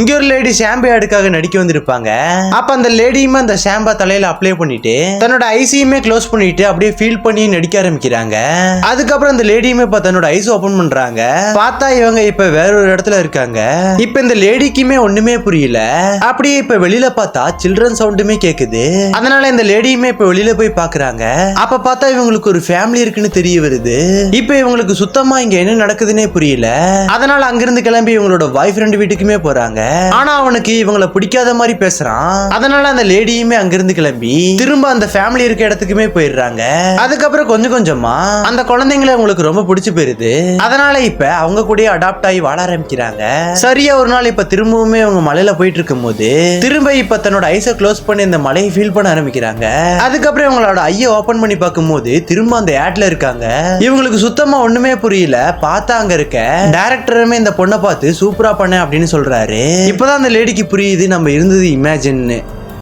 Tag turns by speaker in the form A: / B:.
A: இங்க ஒரு lady shampoo ஆடுக்காக நடிக்க வந்திருப்பாங்க. அப்ப அந்த லேடியுமே அந்த ஷாம்பா தலையில அப்ளை பண்ணிட்டு தன்னோட ஐஸையுமே க்ளோஸ் பண்ணிட்டு அப்படியே ஃபீல் பண்ணி நடிக்க ஆரம்பிக்கிறாங்க. அதுக்கப்புறம் அந்த லேடியுமே தன்னோட ஐஸ் ஓபன் பண்றாங்க. பார்த்தா இவங்க இப்ப வேற ஒரு இடத்துல இருக்காங்க. இப்ப இந்த லேடிக்குமே ஒண்ணுமே புரியல. அப்படியே இப்ப வெளியில பார்த்தா சில்ட்ரன் சவுண்டுமே கேக்குது. அதனால இந்த லேடியுமே இப்ப வெளியில போய் பாக்குறாங்க. அப்ப பார்த்தா இவங்களுக்கு ஒரு ஃபேமிலி இருக்குன்னு தெரிய வருது. இப்ப இவங்களுக்கு சுத்தமா இங்க என்ன நடக்குதுன்னே புரியல. அதனால அங்கிருந்து கிளம்பி இவங்களோட பாய் ஃப்ரெண்ட் வீட்டுக்குமே போறாங்க. ஆனா அவனுக்கு இவங்கள பிடிக்காத மாதிரி பேசுறான். அதனால அந்த லேடியுமே அங்கிருந்து கிளம்பி திரும்ப அந்த ஃபேமிலி இருக்க இடத்துக்குமே போயிடுறாங்க. அதுக்கப்புறம் கொஞ்சம் கொஞ்சமா அந்த குழந்தைங்களை உங்களுக்கு ரொம்ப பிடிச்சு போயிருது. அதனால இப்ப அவங்க கூட அடாப்ட் ஆகி வாழ ஆரம்பிக்கிறாங்க. சரியா ஒரு நாள் இப்ப திரும்பவுமே அவங்க மலையில போயிட்டு இருக்கும் போது திரும்ப இப்ப தன்னோட ஐஸை க்ளோஸ் பண்ணி இந்த மலையை ஃபீல் பண்ண ஆரம்பிக்கிறாங்க. அதுக்கப்புறம் இவங்களோட ஐயை ஓபன் பண்ணி பார்க்கும்போது திரும்ப அந்த ஆட்ல இருக்காங்க. இவங்களுக்கு சுத்தமா ஒண்ணுமே புரியல. பார்த்தா அங்க இருக்க டைரக்டருமே இந்த பொண்ணை பார்த்து சூப்பரா பண்ண அப்படின்னு சொல்றாரு. இப்பதான் அந்த லேடிக்கு புரியுது நம்ம இருந்தது இமேஜின்னு.